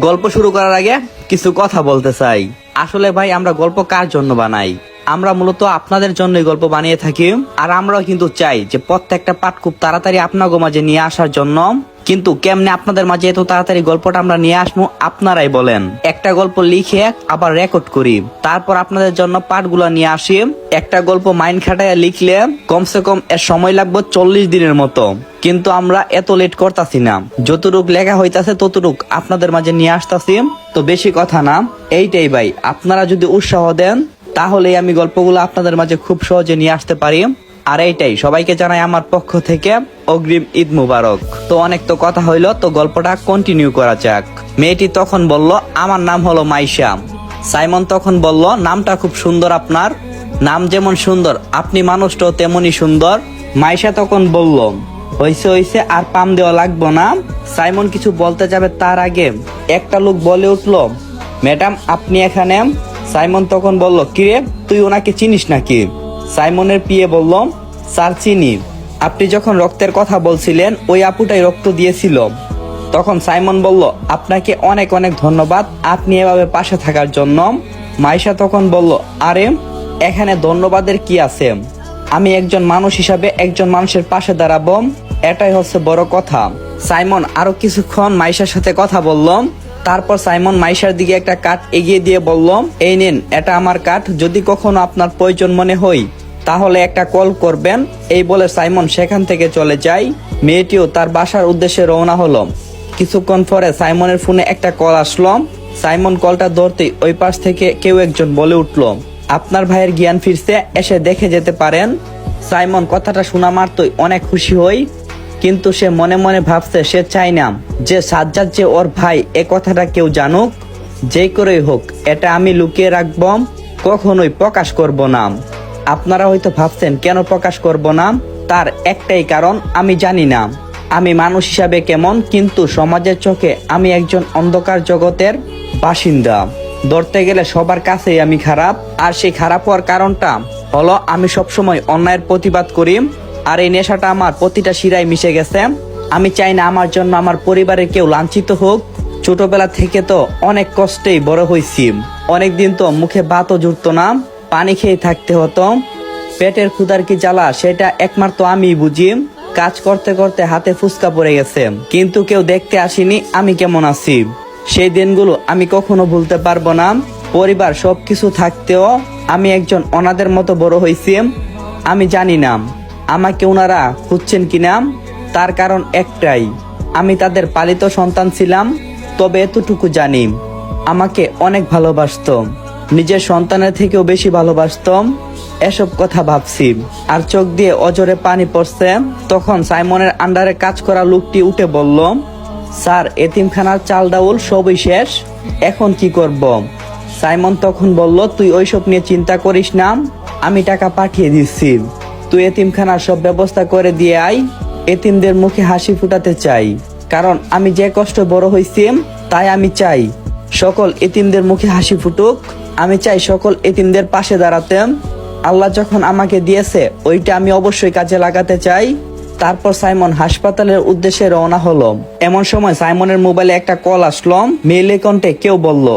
গল্প শুরু করার আগে কিছু কথা বলতে চাই। আসলে ভাই, আমরা গল্প কার জন্য বানাই? আমরা মূলত আপনাদের জন্যই গল্প বানিয়ে থাকি। আর আমরাও কিন্তু চাই যে প্রত্যেকটা পাঠ খুব তাড়াতাড়ি আপনাদের মাঝে নিয়ে আসার জন্য। কিন্তু কেমনে আপনাদের মাঝে এত তাড়াতাড়ি গল্পটা আমরা নিয়ে আসবো আপনারাই বলেন। একটা গল্প লিখে আবার রেকর্ড করি, তারপর আপনাদের জন্য পাঠগুলো নিয়ে আসি। একটা গল্প মাইন্ড খাটাইয়া লিখলে কমসে কম এর সময় লাগবে 40 দিনের মতো। কিন্তু আমরা এত লেট করতাছি না, যতটুক লেখা হইতাছে ততটুক আপনাদের মাঝে নিয়ে আসতাছি। তো বেশি কথা না, এইটাই ভাই, আপনারা যদি উৎসাহ দেন তাহলেই আমি গল্পগুলো আপনাদের মাঝে খুব সহজে নিয়ে আসতে পারি। আর এইটাই, সবাইকে জানাই আমার পক্ষ থেকে অগ্রিম ঈদ মুবারক। তো অনেক তো কথা হইলো, তো গল্পটা কন্টিনিউ করা যাক। মেয়েটি তখন বলল, আমার নাম হলো মাইশা। সাইমন তখন বলল, নামটা খুব সুন্দর, আপনার নাম যেমন সুন্দর আপনি মানুষটাও তেমনই সুন্দর। মাইশা তখন বলল, হইছে হইছে, আর পাম দেওয়া লাগবো না। সাইমন কিছু বলতে যাবে তার আগে একটা লোক বলে উঠলো, ম্যাডাম আপনি এখানে? সাইমন তখন বলল, কিরে তুই ওনাকে চিনিস নাকি? সাইমনের পিয়ে বলল, স্যার চিনি। আপনি যখন রক্তের কথা বলছিলেন ওই আপুটাই রক্ত দিয়েছিল। তখন সাইমন বলল, আপনাকে অনেক অনেক ধন্যবাদ আপনি এভাবে পাশে থাকার জন্য। মাইশা তখন বলল, আরে এখানে ধন্যবাদের কি আছে? আমি একজন মানুষ হিসাবে একজন মানুষের পাশে দাঁড়াবো, এটাই হচ্ছে বড় কথা। সাইমন আরো কিছুক্ষণ মাইশার সাথে কথা বলল। তারপর সাইমন মাইশার দিকে একটা কাঠ এগিয়ে দিয়ে বলল, এই নিন, এটা আমার কাঠ, যদি কখনো আপনার প্রয়োজন মনে হয় তাহলে একটা কল করবেন। এই বলে সাইমন সেখান থেকে চলে যায়। মেয়েটিও তার বাসার উদ্দেশ্যে রওনা হলো। কিছুক্ষণ পরে সাইমনের ফোনে একটা কল আসলো। সাইমন কলটা ধরতেই ওই পাশ থেকে কেউ একজন বলে উঠলো, আপনার ভাইয়ের জ্ঞান ফিরছে, এসে দেখে যেতে পারেন। সাইমন কথাটা শোনা মাত্রই অনেক খুশি হই, কিন্তু সে মনে মনে ভাবছে সে চায় না যে সাজ্জাদ যে ওর ভাই এ কথাটা কেউ জানুক। যে করেই হোক এটা আমি লুকিয়ে রাখবো, কখনোই প্রকাশ করব না। আপনারা হয়তো ভাবছেন কেন প্রকাশ করব না, তার একটাই কারণ, আমি জানি না আমি মানুষ হিসাবে কেমন, কিন্তু সমাজের চোখে আমি একজন অন্ধকার জগতের বাসিন্দা। ধরতে গেলে সবার কাছেই আমি খারাপ। আর সেই খারাপ হওয়ার কারণটা হলো আমি সবসময় অন্যায়ের প্রতিবাদ করি। আর এই নেশাটা আমার প্রতিটা শিরায় মিশে গেছে। আমি চাই না আমার জন্য আমার পরিবারের কেউ লাঞ্ছিত হোক। ছোটবেলা থেকে তো অনেক কষ্টেই বড় হয়েছি। অনেকদিন তো মুখে ভাতও জুটতো না, পানি খেয়ে থাকতে হতো। পেটের ক্ষুধার কি জ্বালা সেটা একমাত্র আমি বুঝি। কাজ করতে করতে হাতে ফুসকা পড়ে গেছে, কিন্তু কেউ দেখতে আসেনি আমি কেমন আছি। সেই দিনগুলো আমি কখনো ভুলতে পারবো না। পরিবার সবকিছু থাকতেও আমি একজন অনাথের মতো বড় হয়েছি। আমি জানি না আমাকে ওনারা খুঁজছেন কিনা, তার কারণ একটাই, আমি তাদের পালিত সন্তান ছিলাম। তবে এতটুকু জানি, আমাকে অনেক ভালোবাসতো, নিজের সন্তানের থেকেও বেশি ভালোবাসতো। এসব কথা ভাবছি আর চোখ দিয়ে অজরে পানি পড়ছে। তখন সাইমনের আন্ডারে কাজ করা লোকটি উঠে বলল, স্যার এতিমখানার চাল ডাউল সবই শেষ, এখন কি করব? সাইমন তখন বলল, তুই ওইসব নিয়ে চিন্তা করিস না, আমি টাকা পাঠিয়ে দিচ্ছি, তুই এতিমখানার সব ব্যবস্থা করে দিয়ে আয়। এতিমদের মুখে হাসি ফুটাতে চাই, কারণ আমি যে কষ্ট বড় হয়েছি, তাই আমি চাই সকল এতিমদের মুখে হাসি ফুটুক। আমি চাই সকল এতিমদের পাশে দাঁড়াতে। আল্লাহ যখন আমাকে দিয়েছে ওইটা আমি অবশ্যই কাজে লাগাতে চাই। তারপর সাইমন হাসপাতালের উদ্দেশ্যে রওনা হলো। এমন সময় সাইমনের মোবাইলে একটা কল আসলো। মেইলে কণ্ঠে কেউ বলল,